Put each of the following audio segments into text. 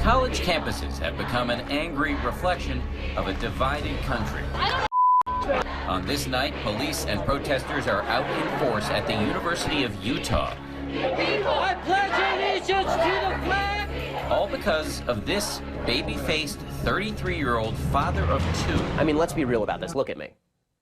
College campuses have become an angry reflection of a divided country. On this night, police and protesters are out in force at the University of Utah. I pledge allegiance to the flag! All because of this baby-faced 33-year-old father of two. I mean, let's be real about this. Look at me.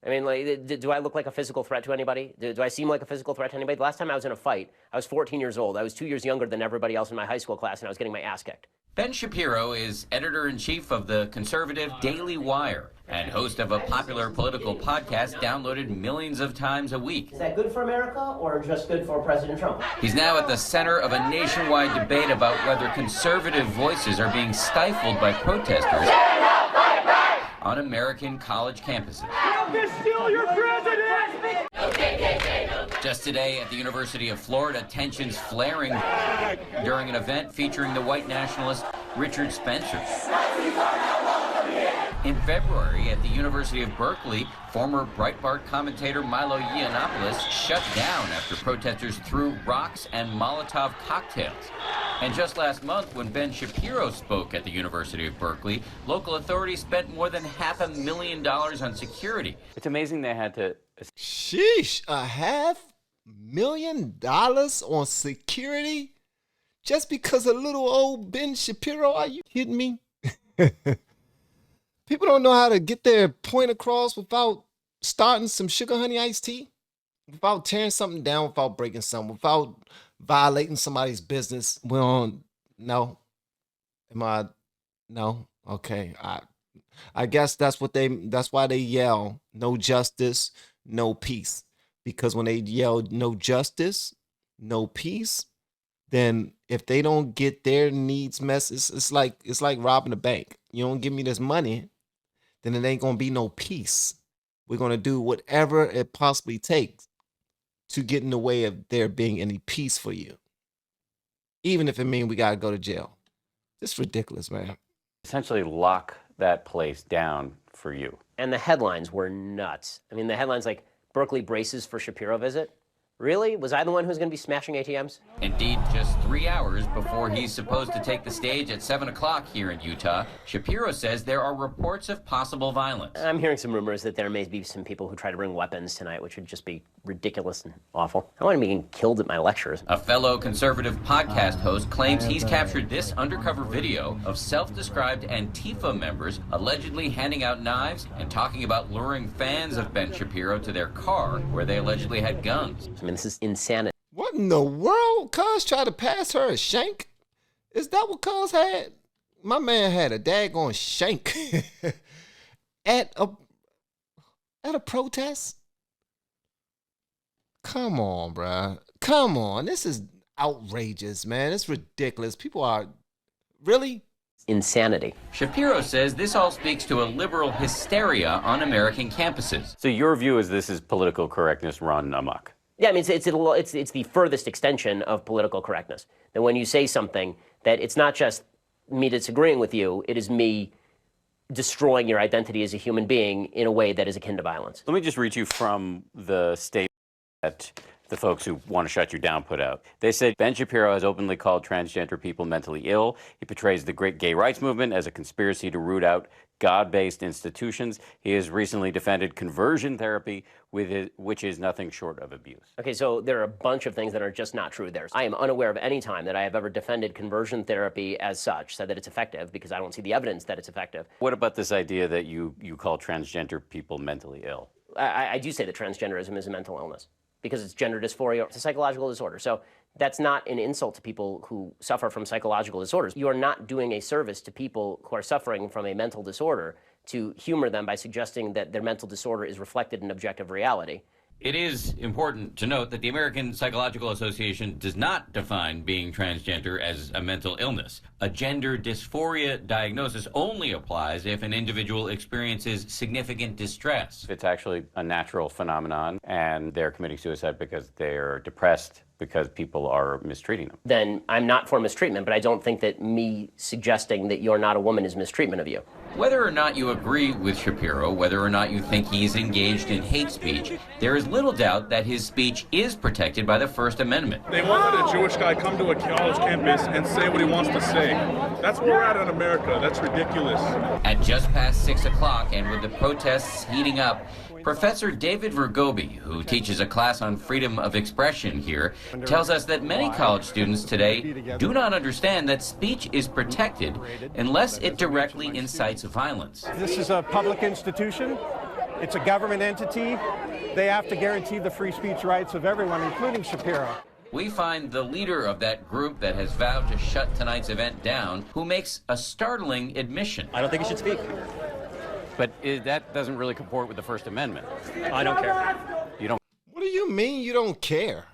I mean, like, do I look like a physical threat to anybody? Do I seem like a physical threat to anybody? The last time I was in a fight, I was 14 years old. I was 2 years younger than everybody else in my high school class, and I was getting my ass kicked. Ben Shapiro is editor-in-chief of the conservative Daily Wire and host of a popular political podcast downloaded millions of times a week. Is that good for America or just good for President Trump? He's now at the center of a nationwide debate about whether conservative voices are being stifled by protesters on American college campuses. Steal your president! Just today at the University of Florida, tensions flaring during an event featuring the white nationalist Richard Spencer. In February, at the University of Berkeley, former Breitbart commentator Milo Yiannopoulos shut down after protesters threw rocks and Molotov cocktails. And just last month, when Ben Shapiro spoke at the University of Berkeley, local authorities spent more than $500,000 on security. It's amazing they had to... Sheesh, $500,000 on security? Just because of little old Ben Shapiro? Are you kidding me? People don't know how to get their point across without starting some sugar honey iced tea, without tearing something down, without breaking something, without violating somebody's business. Well, no. No? Okay. I guess that's why they yell no justice, no peace. Because when they yell no justice, no peace, then if they don't get their needs met, it's like robbing a bank. You don't give me this money, then it ain't gonna be no peace. We're gonna do whatever it possibly takes to get in the way of there being any peace for you, even if it means we gotta go to jail. It's ridiculous, man. Essentially lock that place down for you. And the headlines were nuts. I mean, the headlines like, Berkeley braces for Shapiro visit. Really? Was I the one who's going to be smashing ATMs? Indeed, just 3 hours before he's supposed to take the stage at 7 o'clock here in Utah, Shapiro says there are reports of possible violence. I'm hearing some rumors that there may be some people who try to bring weapons tonight, which would just be ridiculous and awful. I don't want to be getting killed at my lectures. A fellow conservative podcast host claims he's captured this undercover video of self-described Antifa members allegedly handing out knives and talking about luring fans of Ben Shapiro to their car where they allegedly had guns. I mean, this is insanity. What in the world? Cuz tried to pass her a shank? Is that what Cuz had? My man had a daggone shank at a protest? Come on, bruh. Come on. This is outrageous, man. It's ridiculous. People are... Really? Insanity. Shapiro says this all speaks to a liberal hysteria on American campuses. So your view is this is political correctness run amok? Yeah, I mean, it's the furthest extension of political correctness. That when you say something, that it's not just me disagreeing with you, it is me destroying your identity as a human being in a way that is akin to violence. Let me just read you from the statement that the folks who want to shut you down put out. They said, Ben Shapiro has openly called transgender people mentally ill. He portrays the great gay rights movement as a conspiracy to root out God-based institutions. He has recently defended conversion therapy, which is nothing short of abuse. Okay, so there are a bunch of things that are just not true there. I am unaware of any time that I have ever defended conversion therapy as such, said that it's effective, because I don't see the evidence that it's effective. What about this idea that you call transgender people mentally ill? I do say that transgenderism is a mental illness, because it's gender dysphoria. It's a psychological disorder. So that's not an insult to people who suffer from psychological disorders. You are not doing a service to people who are suffering from a mental disorder to humor them by suggesting that their mental disorder is reflected in objective reality. It is important to note that the American Psychological Association does not define being transgender as a mental illness. A gender dysphoria diagnosis only applies if an individual experiences significant distress. It's actually a natural phenomenon, and they're committing suicide because they're depressed because people are mistreating them. Then I'm not for mistreatment, but I don't think that me suggesting that you're not a woman is mistreatment of you. Whether or not you agree with Shapiro, whether or not you think he's engaged in hate speech, there is little doubt that his speech is protected by the First Amendment. They won't let a Jewish guy come to a college campus and say what he wants to say. That's where we're at in America. That's ridiculous. At just past 6 o'clock, and with the protests heating up, Professor David Vergobi, who teaches a class on freedom of expression here, tells us that many college students today do not understand that speech is protected unless it directly incites violence. This is a public institution. It's a government entity. They have to guarantee the free speech rights of everyone, including Shapiro. We find the leader of that group that has vowed to shut tonight's event down, who makes a startling admission. I don't think he should speak. But that doesn't really comport with the First Amendment. I don't care. You don't What do you mean you don't care?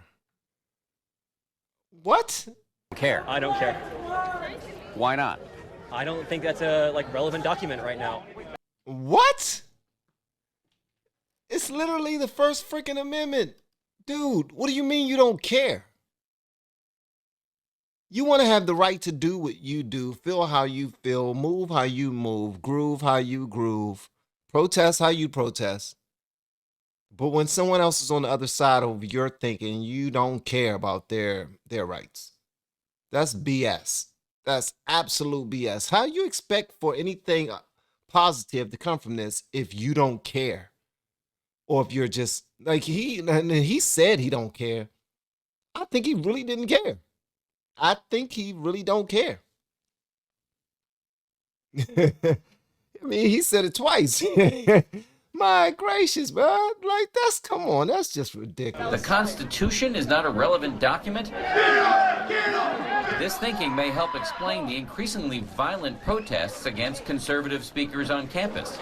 What? care. I don't care. Why not? I don't think that's a relevant document right now. What? It's literally the First freaking Amendment. Dude, what do you mean you don't care? You want to have the right to do what you do, feel how you feel, move how you move, groove how you groove, protest how you protest. But when someone else is on the other side of your thinking, you don't care about their rights. That's BS. That's absolute BS. How you expect for anything positive to come from this if you don't care? Or if you're just like he said he don't care. I think he really didn't care. I think he really don't care. I mean, he said it twice. My gracious, man. Like, come on, that's just ridiculous. The Constitution is not a relevant document? This thinking may help explain the increasingly violent protests against conservative speakers on campus.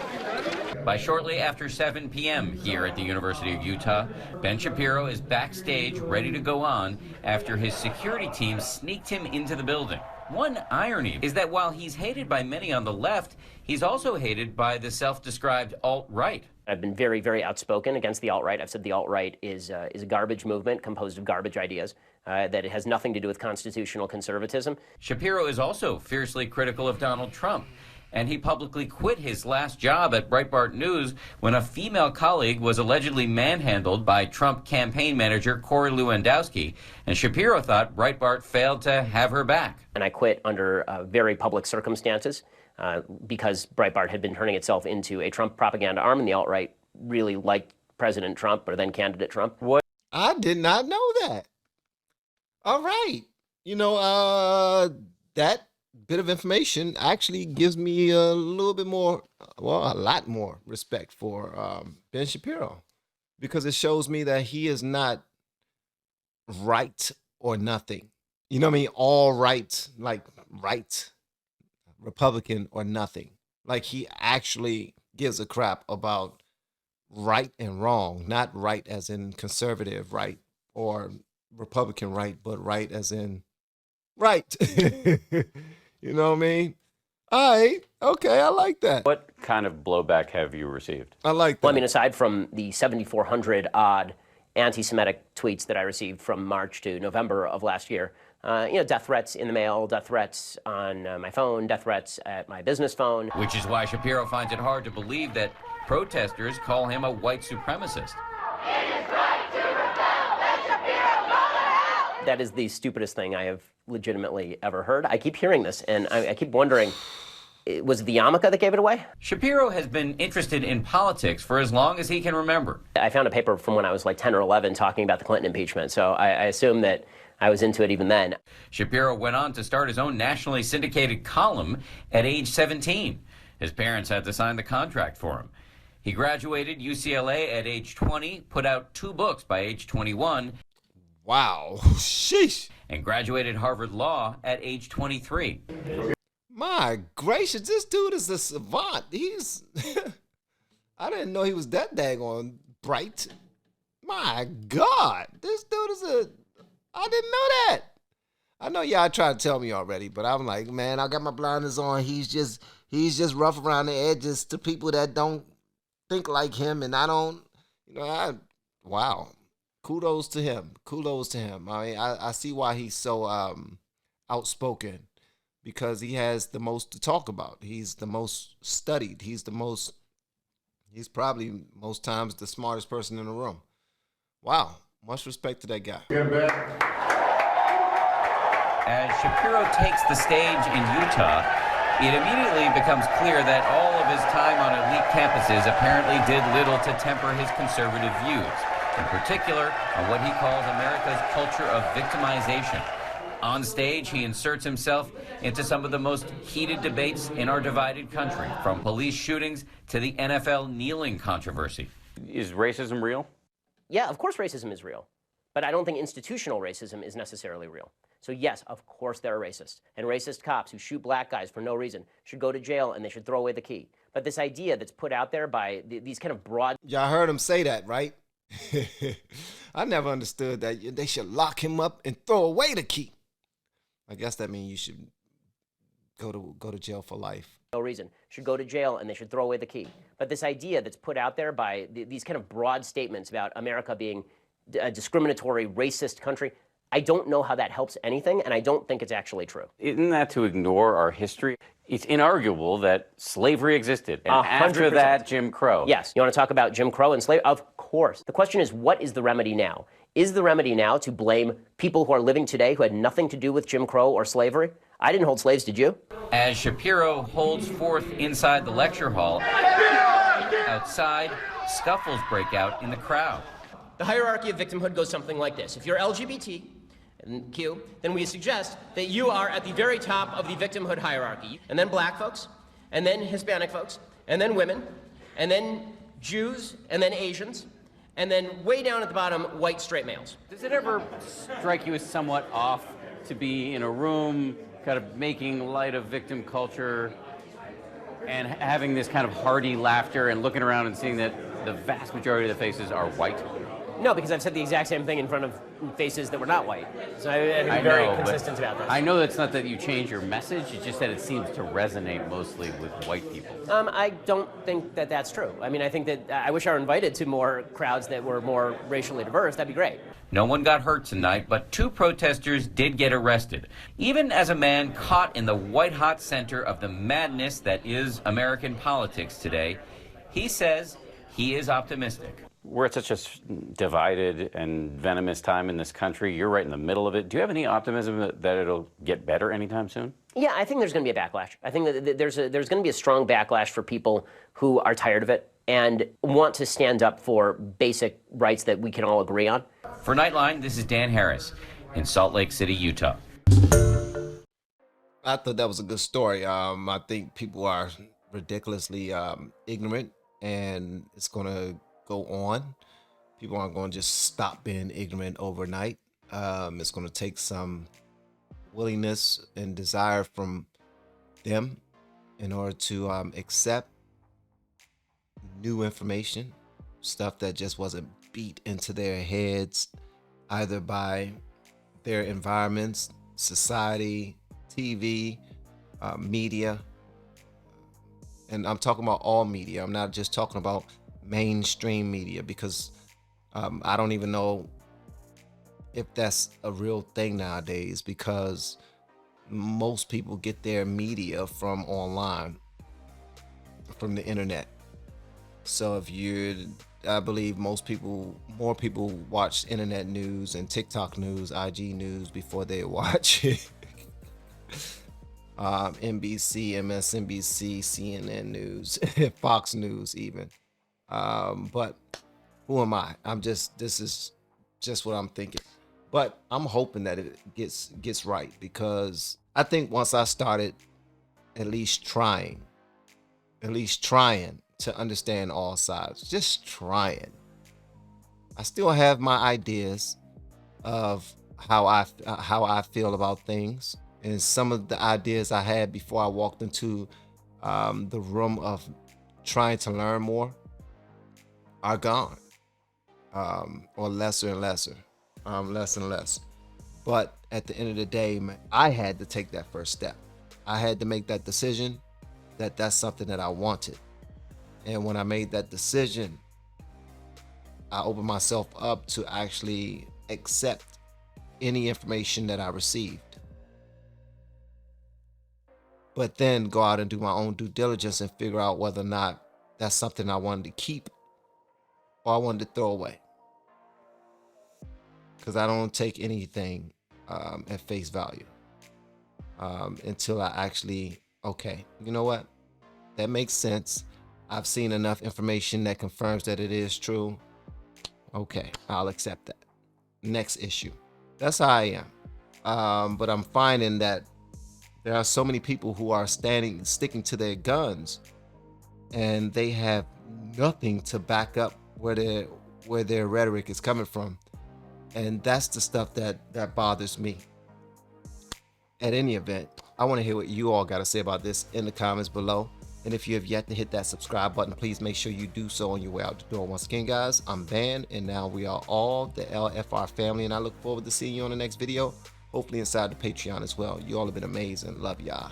By shortly after 7 p.m. here at the University of Utah, Ben Shapiro is backstage ready to go on after his security team sneaked him into the building. One irony is that while he's hated by many on the left, he's also hated by the self-described alt-right. I've been very, very outspoken against the alt-right. I've said the alt-right is a garbage movement composed of garbage ideas, that it has nothing to do with constitutional conservatism. Shapiro is also fiercely critical of Donald Trump, and he publicly quit his last job at Breitbart News when a female colleague was allegedly manhandled by Trump campaign manager Corey Lewandowski, and Shapiro thought Breitbart failed to have her back. And I quit under very public circumstances because Breitbart had been turning itself into a Trump propaganda arm, and the alt-right really liked President Trump, or then candidate Trump. What? I did not know that. All right. You know, that bit of information actually gives me a little bit more, well, a lot more respect for Ben Shapiro, because it shows me that he is not right or nothing. You know what I mean? All right, like right, Republican or nothing. Like, he actually gives a crap about right and wrong, not right as in conservative right or Republican right, but right as in right. You know what I mean? All right. Okay, I like that. What kind of blowback have you received? I like that. Well, I mean, aside from the 7,400 odd anti-Semitic tweets that I received from March to November of last year, death threats in the mail, death threats on my phone, death threats at my business phone. Which is why Shapiro finds it hard to believe that protesters call him a white supremacist. That is the stupidest thing I have legitimately ever heard. I keep hearing this, and I keep wondering, was it the yarmulke that gave it away? Shapiro has been interested in politics for as long as he can remember. I found a paper from when I was like 10 or 11 talking about the Clinton impeachment, so I assume that I was into it even then. Shapiro went on to start his own nationally syndicated column at age 17. His parents had to sign the contract for him. He graduated UCLA at age 20, put out 2 books by age 21. Wow. Sheesh. And graduated Harvard Law at age 23. My gracious, this dude is a savant. He's... I didn't know he was that daggone bright. My God. This dude is a... I didn't know that. I know y'all tried to tell me already, but I'm like, man, I got my blinders on. He's just rough around the edges to people that don't think like him, and I don't, wow. Kudos to him. Kudos to him. I mean, I see why he's so outspoken because he has the most to talk about. He's the most studied. He's probably most times the smartest person in the room. Wow. Much respect to that guy. As Shapiro takes the stage in Utah, it immediately becomes clear that all of his time on elite campuses apparently did little to temper his conservative views, in particular on what he calls America's culture of victimization. On stage, he inserts himself into some of the most heated debates in our divided country, from police shootings to the NFL kneeling controversy. Is racism real? Yeah, of course racism is real. But I don't think institutional racism is necessarily real. So yes, of course there are racists. And racist cops who shoot black guys for no reason should go to jail and they should throw away the key. But this idea that's put out there by these kind of broad... Y'all heard him say that, right? I never understood that. They should lock him up and throw away the key. I guess that means you should go to jail for life. No reason should go to jail and they should throw away the key. But this idea that's put out there by these kind of broad statements about America being a discriminatory, racist country, I don't know how that helps anything, and I don't think it's actually true. Isn't that to ignore our history? It's inarguable that slavery existed, and after 100%. that, Jim Crow. Yes. You want to talk about Jim Crow and slavery? Of course. The question is, what is the remedy now? Is the remedy now to blame people who are living today who had nothing to do with Jim Crow or slavery? I didn't hold slaves, did you? As Shapiro holds forth inside the lecture hall, outside, scuffles break out in the crowd. The hierarchy of victimhood goes something like this. If you're LGBT and Q, then we suggest that you are at the very top of the victimhood hierarchy. And then black folks, and then Hispanic folks, and then women, and then Jews, and then Asians, and then way down at the bottom, white straight males. Does it ever strike you as somewhat off to be in a room kind of making light of victim culture and having this kind of hearty laughter and looking around and seeing that the vast majority of the faces are white? No, because I've said the exact same thing in front of faces that were not white. So I've been very consistent about this. I know it's not that you change your message, it's just that it seems to resonate mostly with white people. I don't think that that's true. I mean, I think that I wish I were invited to more crowds that were more racially diverse. That'd be great. No one got hurt tonight, but 2 protesters did get arrested. Even as a man caught in the white-hot center of the madness that is American politics today, he says he is optimistic. We're at such a divided and venomous time in this country. You're right in the middle of it. Do you have any optimism that it'll get better anytime soon? Yeah, I think there's going to be a backlash. I think that there's going to be a strong backlash for people who are tired of it and want to stand up for basic rights that we can all agree on. For Nightline, this is Dan Harris in Salt Lake City, Utah. I thought that was a good story. I think people are ridiculously ignorant, and it's going to go on. People aren't going to just stop being ignorant overnight. It's going to take some willingness and desire from them in order to accept new information, stuff that just wasn't beat into their heads either by their environments, society, TV, media. And I'm talking about all media. I'm not just talking about mainstream media, because I don't even know if that's a real thing nowadays, because most people get their media from online, from the internet. So I believe more people watch internet news and TikTok news, IG news before they watch NBC, MSNBC, CNN news, Fox News even. But who am I? This is just what I'm thinking. But I'm hoping that it gets right, because I think once I started at least trying to understand all sides, just trying, I still have my ideas of how I feel about things, and some of the ideas I had before I walked into the room of trying to learn more are gone, or lesser and lesser, less and less. But at the end of the day, man, I had to take that first step. I had to make that decision that that's something that I wanted. And when I made that decision, I opened myself up to actually accept any information that I received. but then go out and do my own due diligence and figure out whether or not that's something I wanted to keep or I wanted to throw away. Because I don't take anything at face value until I actually, okay, you know what? That makes sense. I've seen enough information that confirms that it is true. Okay, I'll accept that. Next issue. That's how I am. But I'm finding that there are so many people who are sticking to their guns, and they have nothing to back up where their rhetoric is coming from. And that's the stuff that bothers me. At any event, I want to hear what you all got to say about this in the comments below. And if you have yet to hit that subscribe button, please make sure you do so on your way out the door. Once again, guys, I'm Van, and now we are all the LFR family, and I look forward to seeing you on the next video, hopefully inside the Patreon as well. You all have been amazing. Love y'all.